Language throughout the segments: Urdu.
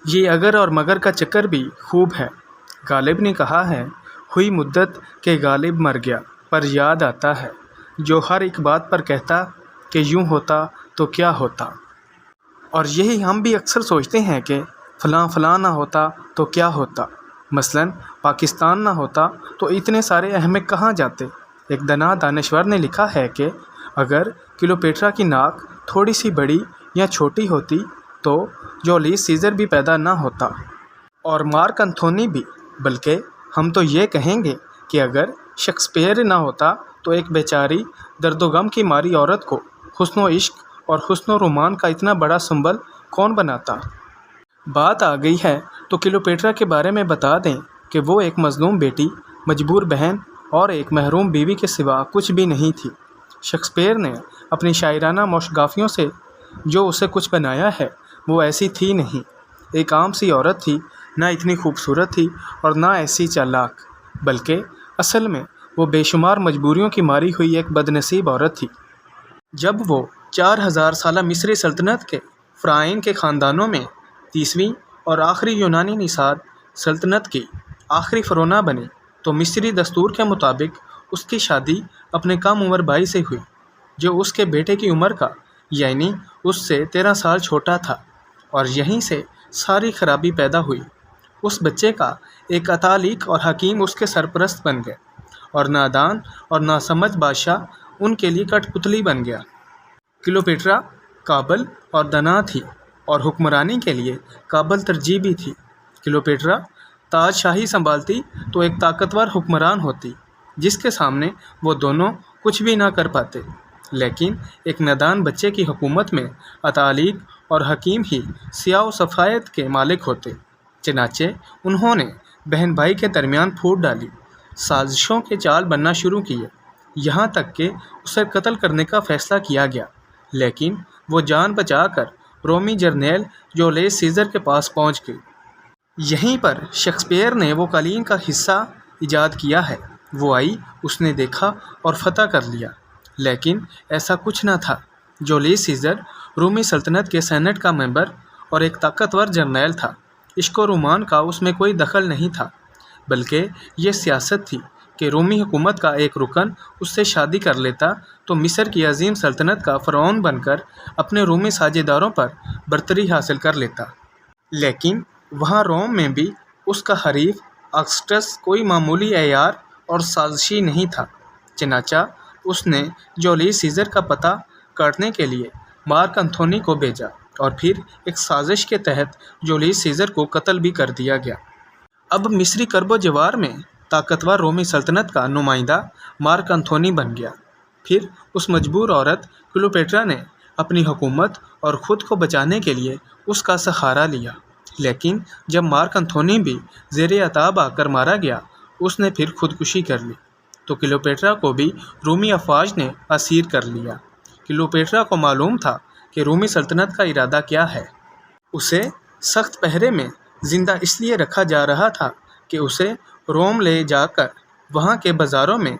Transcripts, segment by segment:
یہ اگر اور مگر کا چکر بھی خوب ہے۔ غالب نے کہا ہے، ہوئی مدت کہ غالب مر گیا، پر یاد آتا ہے جو ہر ایک بات پر کہتا کہ یوں ہوتا تو کیا ہوتا۔ اور یہی ہم بھی اکثر سوچتے ہیں کہ فلاں فلاں نہ ہوتا تو کیا ہوتا۔ مثلاً پاکستان نہ ہوتا تو اتنے سارے احمق کہاں جاتے۔ ایک دانشور نے لکھا ہے کہ اگر کلیوپیٹرا کی ناک تھوڑی سی بڑی یا چھوٹی ہوتی تو جولیس سیزر بھی پیدا نہ ہوتا، اور مارک انتھونی بھی۔ بلکہ ہم تو یہ کہیں گے کہ اگر شیکسپیئر نہ ہوتا تو ایک بیچاری درد و غم کی ماری عورت کو حسن و عشق اور حسن و رومان کا اتنا بڑا سمبل کون بناتا۔ بات آ گئی ہے تو کلیوپیٹرا کے بارے میں بتا دیں کہ وہ ایک مظلوم بیٹی، مجبور بہن اور ایک محروم بیوی کے سوا کچھ بھی نہیں تھی۔ شیکسپیئر نے اپنی شاعرانہ موشگافیوں سے جو اسے کچھ بنایا ہے وہ ایسی تھی نہیں۔ ایک عام سی عورت تھی، نہ اتنی خوبصورت تھی اور نہ ایسی چالاک، بلکہ اصل میں وہ بے شمار مجبوریوں کی ماری ہوئی ایک بد نصیب عورت تھی۔ جب وہ 4000 سالہ مصری سلطنت کے فرعون کے خاندانوں میں 30ویں اور آخری یونانی نژاد سلطنت کی آخری فرعونہ بنی تو مصری دستور کے مطابق اس کی شادی اپنے کم عمر بھائی سے ہوئی، جو اس کے بیٹے کی عمر کا یعنی اس سے 13 سال چھوٹا تھا، اور یہیں سے ساری خرابی پیدا ہوئی۔ اس بچے کا ایک اتالق اور حکیم اس کے سرپرست بن گئے، اور نادان اور ناسمجھ بادشاہ ان کے لیے کٹ پتلی بن گیا۔ کلیوپیٹرا قابل اور دانا تھی، اور حکمرانی کے لیے قابل ترجیح بھی تھی۔ کلیوپیٹرا تاج شاہی سنبھالتی تو ایک طاقتور حکمران ہوتی، جس کے سامنے وہ دونوں کچھ بھی نہ کر پاتے، لیکن ایک نادان بچے کی حکومت میں اتالق اور حکیم ہی سیاہ و سفید کے مالک ہوتے۔ چنانچہ انہوں نے بہن بھائی کے درمیان پھوٹ ڈالی، سازشوں کے چال بننا شروع کیے، یہاں تک کہ اسے قتل کرنے کا فیصلہ کیا گیا، لیکن وہ جان بچا کر رومی جرنیل جولیس سیزر کے پاس پہنچ گئی۔ یہیں پر شیکسپیئر نے وہ قالین کا حصہ ایجاد کیا ہے۔ وہ آئی، اس نے دیکھا اور فتح کر لیا، لیکن ایسا کچھ نہ تھا۔ جولیس سیزر رومی سلطنت کے سینٹ کا ممبر اور ایک طاقتور جرنیل تھا۔ عشق و رومان کا اس میں کوئی دخل نہیں تھا، بلکہ یہ سیاست تھی کہ رومی حکومت کا ایک رکن اس سے شادی کر لیتا تو مصر کی عظیم سلطنت کا فرعون بن کر اپنے رومی ساجھیداروں پر برتری حاصل کر لیتا۔ لیکن وہاں روم میں بھی اس کا حریف اگسٹس کوئی معمولی عیار اور سازشی نہیں تھا۔ چنانچہ اس نے جولیس سیزر کا پتہ کاٹنے کے لیے مارک انتھونی کو بھیجا، اور پھر ایک سازش کے تحت جولیس سیزر کو قتل بھی کر دیا گیا۔ اب مصری کرب و جوار میں طاقتور رومی سلطنت کا نمائندہ مارک انتھونی بن گیا۔ پھر اس مجبور عورت کلیوپیٹرا نے اپنی حکومت اور خود کو بچانے کے لیے اس کا سہارا لیا، لیکن جب مارک انتھونی بھی زیر عتاب آ کر مارا گیا، اس نے پھر خودکشی کر لی، تو کلیوپیٹرا کو بھی رومی افواج نے اسیر کر لیا۔ کلیوپیٹرا کو معلوم تھا کہ رومی سلطنت کا ارادہ کیا ہے۔ اسے سخت پہرے میں زندہ اس لیے رکھا جا رہا تھا کہ اسے روم لے جا کر وہاں کے بازاروں میں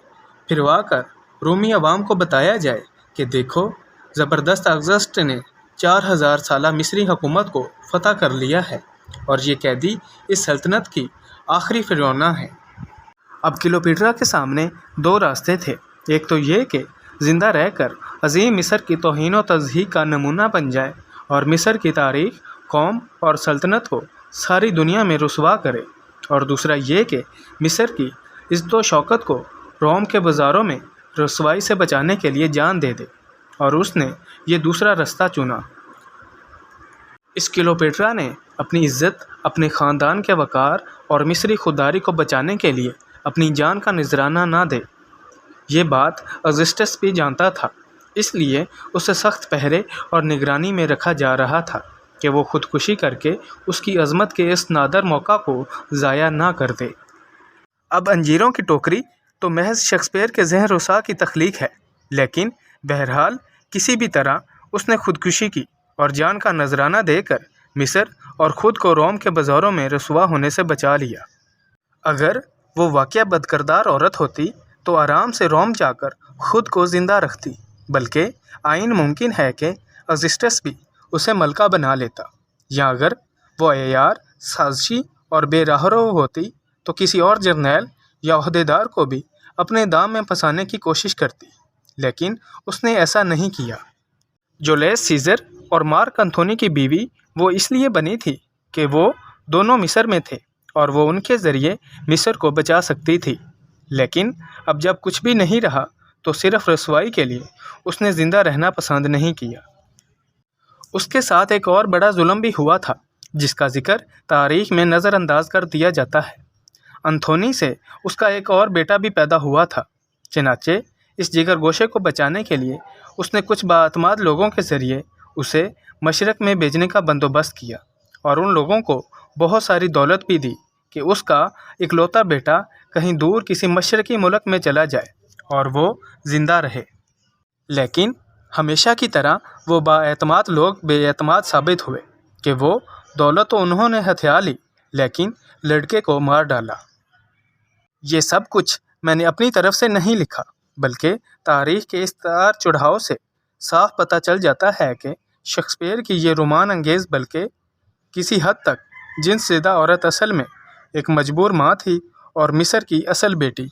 پھروا کر رومی عوام کو بتایا جائے کہ دیکھو، زبردست اگسٹس نے 4000 سالہ مصری حکومت کو فتح کر لیا ہے، اور یہ قیدی اس سلطنت کی آخری فرعونہ ہے۔ اب کلیوپیٹرا کے سامنے دو راستے تھے، ایک تو یہ کہ زندہ رہ کر عظیم مصر کی توہین و تضحیک کا نمونہ بن جائے اور مصر کی تاریخ، قوم اور سلطنت کو ساری دنیا میں رسوا کرے، اور دوسرا یہ کہ مصر کی عزت و شوکت کو روم کے بازاروں میں رسوائی سے بچانے کے لیے جان دے دے، اور اس نے یہ دوسرا راستہ چنا۔ اس کلیوپیٹرا نے اپنی عزت، اپنے خاندان کے وقار اور مصری خودداری کو بچانے کے لیے اپنی جان کا نذرانہ نہ دے۔ یہ بات اگسٹس بھی جانتا تھا، اس لیے اسے سخت پہرے اور نگرانی میں رکھا جا رہا تھا کہ وہ خودکشی کر کے اس کی عظمت کے اس نادر موقع کو ضائع نہ کر دے۔ اب انجیروں کی ٹوکری تو محض شیکسپیئر کے ذہن رسا کی تخلیق ہے، لیکن بہرحال کسی بھی طرح اس نے خودکشی کی اور جان کا نذرانہ دے کر مصر اور خود کو روم کے بازاروں میں رسوا ہونے سے بچا لیا۔ اگر وہ واقعہ بدکردار عورت ہوتی تو آرام سے روم جا کر خود کو زندہ رکھتی، بلکہ آئین ممکن ہے کہ اگسٹس بھی اسے ملکہ بنا لیتا، یا اگر وہ عیار، سازشی اور بے راہ رو ہوتی تو کسی اور جرنیل یا عہدیدار کو بھی اپنے دام میں پھنسانے کی کوشش کرتی، لیکن اس نے ایسا نہیں کیا۔ جولیس سیزر اور مارک انتھونی کی بیوی وہ اس لیے بنی تھی کہ وہ دونوں مصر میں تھے اور وہ ان کے ذریعے مصر کو بچا سکتی تھی، لیکن اب جب کچھ بھی نہیں رہا تو صرف رسوائی کے لیے اس نے زندہ رہنا پسند نہیں کیا۔ اس کے ساتھ ایک اور بڑا ظلم بھی ہوا تھا جس کا ذکر تاریخ میں نظر انداز کر دیا جاتا ہے۔ انتھونی سے اس کا ایک اور بیٹا بھی پیدا ہوا تھا، چنانچہ اس جگر گوشے کو بچانے کے لیے اس نے کچھ بااعتماد لوگوں کے ذریعے اسے مشرق میں بھیجنے کا بندوبست کیا اور ان لوگوں کو بہت ساری دولت بھی دی کہ اس کا اکلوتا بیٹا کہیں دور کسی مشرقی ملک میں چلا جائے اور وہ زندہ رہے۔ لیکن ہمیشہ کی طرح وہ بااعتماد لوگ بے اعتماد ثابت ہوئے کہ وہ دولت تو انہوں نے ہتھیا لی لیکن لڑکے کو مار ڈالا۔ یہ سب کچھ میں نے اپنی طرف سے نہیں لکھا، بلکہ تاریخ کے اس تار چڑھاؤ سے صاف پتہ چل جاتا ہے کہ شیکسپیئر کی یہ رومان انگیز بلکہ کسی حد تک جنس زدہ عورت اصل میں ایک مجبور ماں تھی اور مصر کی اصل بیٹی